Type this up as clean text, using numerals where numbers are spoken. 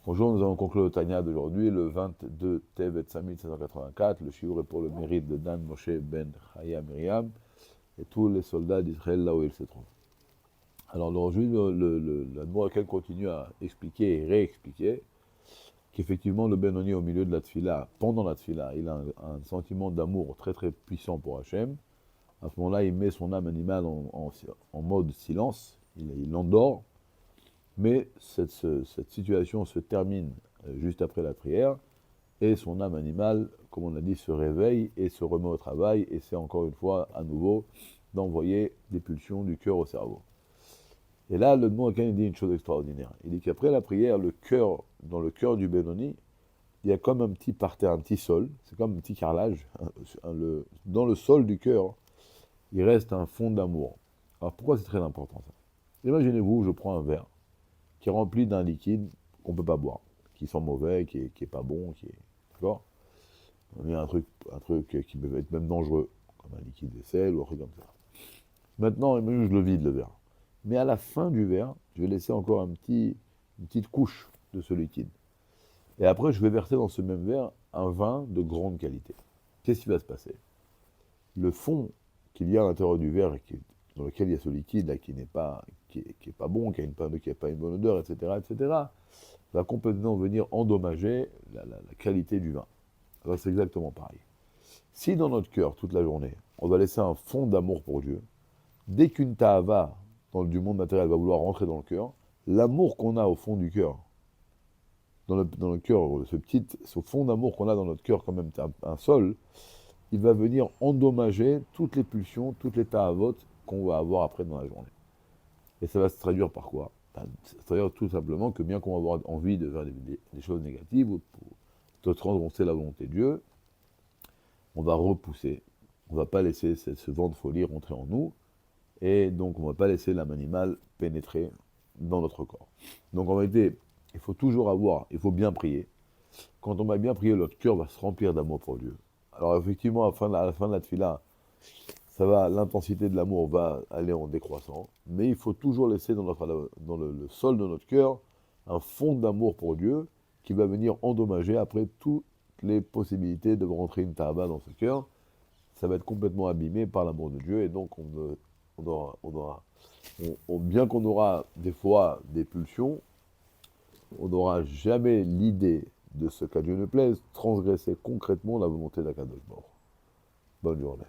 Bonjour, nous allons conclure le Tanya d'aujourd'hui, le 22 Tevet 5784. Le shiur est pour le mérite de Dan Moshe ben Chaya Miriam et tous les soldats d'Israël là où ils se trouvent. Alors aujourd'hui, l'Admorakel continue à expliquer et réexpliquer qu'effectivement le Benoni au milieu de la Tfila, pendant la Tfila, il a un sentiment d'amour très très puissant pour Hachem. À ce moment-là, il met son âme animale en mode silence, il endort. Mais cette situation se termine juste après la prière, et son âme animale, comme on l'a dit, se réveille et se remet au travail, et c'est encore une fois, à nouveau, d'envoyer des pulsions du cœur au cerveau. Et là, le Mourakan dit une chose extraordinaire. Il dit qu'après la prière, dans le cœur du Benoni, il y a comme un petit parterre, un petit sol, c'est comme un petit carrelage. Dans le sol du cœur, il reste un fond d'amour. Alors pourquoi c'est très important ça? Imaginez-vous, je prends un verre qui est rempli d'un liquide qu'on ne peut pas boire, qui sent mauvais, qui est pas bon, d'accord? On a un truc qui peut être même dangereux, comme un liquide vaisselle ou un truc comme ça. Maintenant, je le vide le verre. Mais à la fin du verre, je vais laisser encore une petite couche de ce liquide. Et après, je vais verser dans ce même verre un vin de grande qualité. Qu'est-ce qui va se passer? Le fond qu'il y a à l'intérieur du verre, dans lequel il y a ce liquide là, qui n'est pas bon, qui n'a pas une bonne odeur, etc., va complètement venir endommager la qualité du vin. Alors c'est exactement pareil. Si dans notre cœur, toute la journée, on va laisser un fond d'amour pour Dieu, dès qu'une ta'ava du monde matériel va vouloir rentrer dans le cœur, l'amour qu'on a au fond du cœur, dans le cœur, ce fond d'amour qu'on a dans notre cœur, quand même un sol, il va venir endommager toutes les pulsions, toutes les ta'avot qu'on va avoir après dans la journée. Et ça va se traduire par quoi? Ça va se traduire tout simplement que bien qu'on va avoir envie de faire des choses négatives, ou pour transgresser la volonté de Dieu, on va repousser. On ne va pas laisser ce vent de folie rentrer en nous, et donc on ne va pas laisser l'âme animale pénétrer dans notre corps. Donc en réalité, il faut bien prier. Quand on va bien prier, notre cœur va se remplir d'amour pour Dieu. Alors effectivement, à la fin de la tefila, l'intensité de l'amour va aller en décroissant, mais il faut toujours laisser dans le sol de notre cœur un fond d'amour pour Dieu qui va venir endommager après toutes les possibilités de rentrer une ta'ava dans ce cœur. Ça va être complètement abîmé par l'amour de Dieu, et donc bien qu'on aura des fois des pulsions, on n'aura jamais l'idée de ce qu'à Dieu ne plaise, transgresser concrètement la volonté d'Akadosh Baruch Hu. Bonne journée.